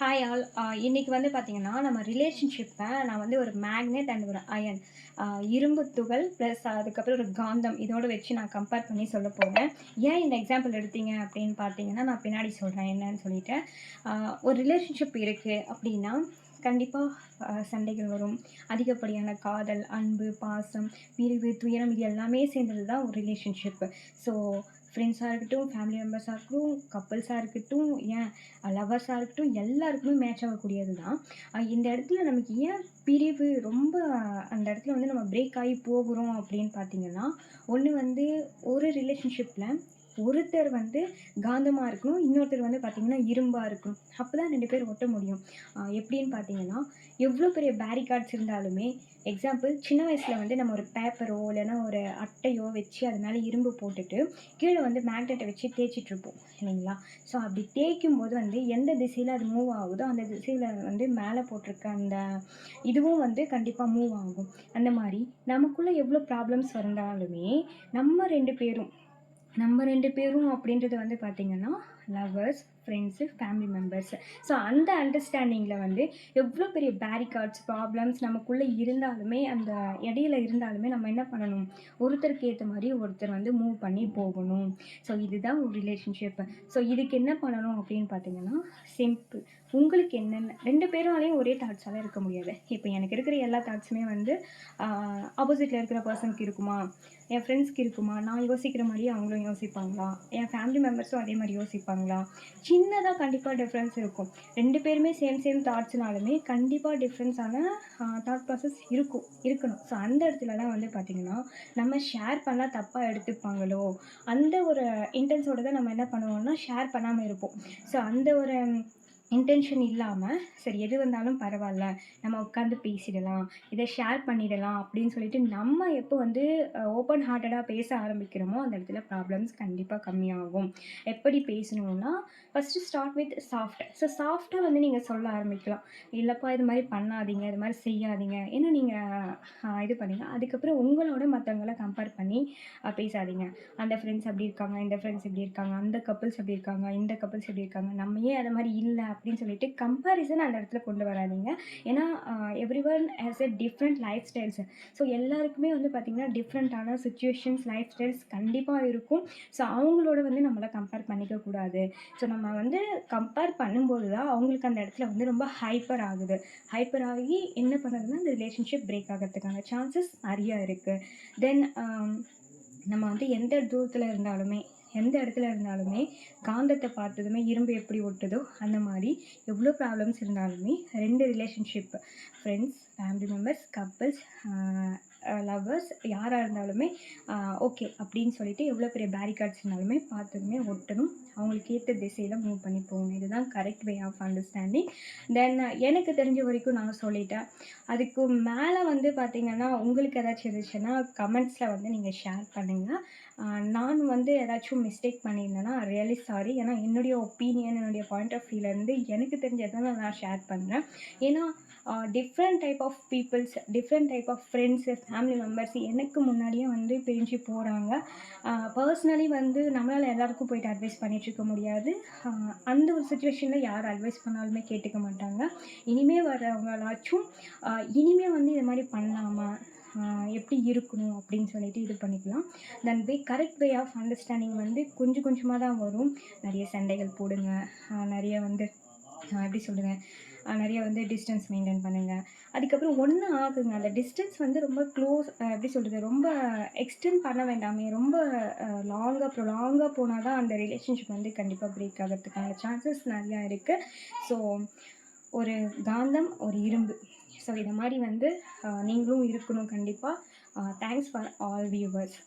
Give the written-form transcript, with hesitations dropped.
Hi all. இன்னைக்கு வந்து பார்த்தீங்கன்னா, நம்ம ரிலேஷன்ஷிப்ப நான் வந்து ஒரு மேக்னெட் அண்ட் ஒரு அயன் இரும்பு துகள் ப்ளஸ் அதுக்கப்புறம் ஒரு காந்தம் இதோட வச்சு நான் கம்பேர் பண்ணி சொல்லப் போறேன். ஏன் இந்த எக்ஸாம்பிள் எடுத்தீங்க அப்படின்னு பார்த்தீங்கன்னா, நான் பின்னாடி சொல்றேன் என்னன்னு சொல்லிட்டு. ஒரு ரிலேஷன்ஷிப் இருக்கு அப்படின்னா, கண்டிப்பா சண்டைகள் வரும். அதிகப்படியான காதல், அன்பு, பாசம், பிரிவு, துயரம் இது எல்லாமே சேர்ந்தது தான் ஒரு ரிலேஷன்ஷிப். ஸோ ஃப்ரெண்ட்ஸாக இருக்கட்டும், ஃபேமிலி மெம்பர்ஸாக இருக்கட்டும், கப்புள்ஸாக இருக்கட்டும், ஏன் லவ்வர்ஸாக இருக்கட்டும் எல்லாருக்குமே மேட்ச் ஆகக்கூடியது தான். இந்த இடத்துல நமக்கு ஏன் பிரிவு ரொம்ப அந்த இடத்துல வந்து நம்ம பிரேக் ஆகி போகிறோம் அப்படின்னு பார்த்தீங்கன்னா, ஒண்ணு வந்து ஒரு ரிலேஷன்ஷிப்ல ஒருத்தர் வந்து காந்தமா இருக்கணும். இன்னொருத்தர் வந்து பார்த்தீங்கன்னா, இரும்பா இருக்கணும். அப்பதான் 2 பேர் ஒட்ட முடியும். எப்படின்னு பார்த்தீங்கன்னா, எவ்ளோ பெரிய பேரிகார்ட்ஸ் இருந்தாலுமே எக்ஸாம்பிள் சின்ன வயசுல வந்து நம்ம ஒரு பேப்பரோ, இல்லைன்னா ஒரு அட்டையோ வச்சு அது மேல இரும்பு போட்டுட்டு, கீழ வந்து மேக்னெட்ட வச்சு தேய்ச்சிட்டுருப்போம் இல்லைங்களா? ஸோ அப்படி தேய்க்கும்போது வந்து எந்த திசையில அது மூவ் ஆகுதோ, அந்த திசையில வந்து மேல போட்டிருக்க அந்த இதுவும் வந்து கண்டிப்பா மூவ் ஆகும். அந்த மாரி நமக்குள்ள எவ்ளோ ப்ராப்ளம்ஸ் வந்தாலுமே, நம்ம 2 பேரும் அப்படின்றது வந்து பார்த்தீங்கன்னா, lovers, friends, family members. So அந்த அண்டர்ஸ்டாண்டிங்கில வந்து எவ்ளோ பெரிய பேரிகார்ட்ஸ், ப்ராப்ளம்ஸ் நமக்குள்ள இருந்தாலுமே, அந்த இடையில இருந்தாலுமே நம்ம என்ன பண்ணணும்? ஒருத்தருக்கு ஏத்த மாரி ஒருத்தர் வந்து மூவ் பண்ணி போகணும். ஸோ இதுதான் ஒரு ரிலேஷன்ஷிப். ஸோ இதுக்கு என்ன பண்ணணும் அப்படின்னு பார்த்தீங்கன்னா, சிம்பிள். உங்களுக்கு என்னென்ன 2 பேராலயும் ஒரே தாட்ஸால இருக்க முடியாது. இப்ப எனக்கு இருக்கிற எல்லா தாட்ஸுமே வந்து ஆ ஆப்போசிட்ல இருக்கிற பெர்சனுக்கு இருக்குமா? என் ஃப்ரெண்ட்ஸ்க்கு இருக்குமா? நான் யோசிக்கிற மாரியே அவங்களும் யோசிப்பாங்களா? என் ஃபேமிலி மெம்பர்ஸும் அதே மாரி யோசிப்பாங்களா? சின்னதா கண்டிப்பா டிஃப்ரென்ஸ் இருக்கும். 2 பேருமே சேம் தாட்ஸ்னாலுமே கண்டிப்பா டிஃப்ரென்ஸான தாட் ப்ராசஸ் இருக்கணும். ஸோ அந்த இடத்துலலாம் வந்து பார்த்தீங்கன்னா, நம்ம ஷேர் பண்ணா தப்பா எடுத்துப்பாங்களோ, அந்த ஒரு இன்டென்ஸோட தான் நம்ம என்ன பண்ணுவோம்னா, ஷேர் பண்ணாம இருப்போம். ஸோ அந்த ஒரு இன்டென்ஷன் இல்லாம, சரி எது வந்தாலும் பரவால்ல. நம்ம உட்காந்து பேசிடலாம். இத ஷேர் பண்ணிடலாம் அப்படின்னு சொல்லிட்டு நம்ம எப்போ வந்து ஓப்பன் ஹார்ட்டடா பேச ஆரம்பிக்கிறோமோ, அந்த இடத்துல ப்ராப்ளம்ஸ் கண்டிப்பா கம்மியாகும். எப்படி பேசணும்னா, first start with soft. So சாஃப்ட்டா வந்து நீங்க சொல்ல ஆரம்பிக்கலாம். இல்லப்பா இது மாரி பண்ணாதீங்க, இது மாரி செய்யாதீங்க. ஏன்னா நீங்க இது பண்ணீங்க. அதுக்கப்புறம் உங்களோட மத்தவங்கள கம்பேர் பண்ணி பேசாதீங்க. அந்த ஃப்ரெண்ட்ஸ் அப்படி இருக்காங்க, இந்த ஃப்ரெண்ட்ஸ் இப்படி இருக்காங்க, அந்த கப்பிள்ஸ் அப்படி இருக்காங்க, இந்த கப்பிள்ஸ் இப்படி இருக்காங்க. நம்ம ஏன் அது மாரி இல்ல அப்படின்னு சொல்லிட்டு கம்பேரிசன் அந்த இடத்துல கொண்டு வராதீங்க. ஏன்னா everyone has a different life styles. So எல்லாருக்குமே வந்து பார்த்தீங்கன்னா, டிஃப்ரெண்ட்டான சிச்சுவேஷன்ஸ், லைஃப் ஸ்டைல்ஸ் கண்டிப்பா இருக்கும். ஸோ அவங்களோட வந்து நம்மள கம்பேர் பண்ணிக்க கூடாது. ஸோ நம்ம வந்து கம்பேர் பண்ணும்போது தான் அவங்களுக்கு அந்த இடத்துல வந்து ரொம்ப ஹைப்பர் ஆகுது. ஹைப்பர் ஆகி என்ன பண்ணுதுன்னா, அந்த ரிலேஷன்ஷிப் பிரேக் ஆகறதுக்கான சான்சஸ் நெறைய இருக்கு. தென் நம்ம வந்து எந்த இடத்துல இருந்தாலுமே காந்தத்த பார்த்ததுமே இரும்பு எப்படி ஒட்டுதோ, அந்த மாரி எவ்ளோ ப்ராப்ளம்ஸ் இருந்தாலுமே 2 relationship friends, family members, couples, அ லவ்வர்ஸ் யாரா இருந்தாலுமே ஓகே அப்படின்னு சொல்லிட்டு எவ்ளோ பெரிய பேரிகார்ட்ஸ் இருந்தாலுமே பார்த்ததுமே ஒட்டணும். அவங்களுக்கு ஏத்த திசையில மூவ் பண்ணி போகணும். இதுதான் கரெக்ட் வே ஆஃப் அண்டர்ஸ்டாண்டிங். தென் எனக்கு தெரிஞ்ச வரைக்கும் நான் சொல்லிட்டேன். அதுக்கு மேல வந்து பார்த்தீங்கன்னா, உங்களுக்கு ஏதாச்சும் இருந்துச்சுன்னா, கமெண்ட்ஸ்ல வந்து நீங்க ஷேர் பண்ணுங்க. நான் வந்து ஏதாச்சும் மிஸ்டேக் பண்ணியிருந்தேன்னா, ரியலி சாரி. ஏன்னா என்னுடைய ஒப்பீனியன், என்னுடைய பாயிண்ட் ஆஃப் வியூலேருந்து எனக்கு தெரிஞ்சத நான் ஷேர் பண்றேன். ஏன்னா, different type of peoples, different type of friends, family members எனக்கு முன்னாடியே வந்து பிரிஞ்சு போறாங்க. பர்சனலி வந்து நம்மளால எல்லாருக்கும் போயிட்டு அட்வைஸ் பண்ணிட்டுருக்க முடியாது. அந்த ஒரு சிச்சுவேஷன்ல யார் அட்வைஸ் பண்ணாலுமே கேட்டுக்க மாட்டாங்க. இனிமே வரவங்களாச்சும் இனிமே வந்து இது மாரி பண்ணாம, எப்படி இருக்கணும் அப்படின்னு சொல்லிட்டு இது பண்ணிக்கலாம். தென் கரெக்ட் வே ஆஃப் அண்டர்ஸ்டாண்டிங் வந்து கொஞ்சம் கொஞ்சமா தான் வரும். நெறைய சண்டைகள் போடுங்க. நெறைய வந்து எப்படி சொல்லுங்க, நெறைய வந்து டிஸ்டன்ஸ் மெயின்டெயின் பண்ணுங்க. அதுக்கப்புறம் ஒண்ணு ஆகுங்க. அந்த டிஸ்டன்ஸ் வந்து ரொம்ப க்ளோஸ் எப்படி சொல்றது, ரொம்ப எக்ஸ்டெண்ட் பண்ண வேண்டாமே. ரொம்ப ப்ரொலாங்கா போனா தான் அந்த ரிலேஷன்ஷிப் வந்து கண்டிப்பா பிரேக் ஆகறதுக்கான சான்சஸ் நெறையா இருக்கு. ஸோ ஒரு காந்தம், ஒரு இரும்பு. ஸோ இத மாரி வந்து நீங்களும் இருக்கணும் கண்டிப்பா. Thanks for all viewers.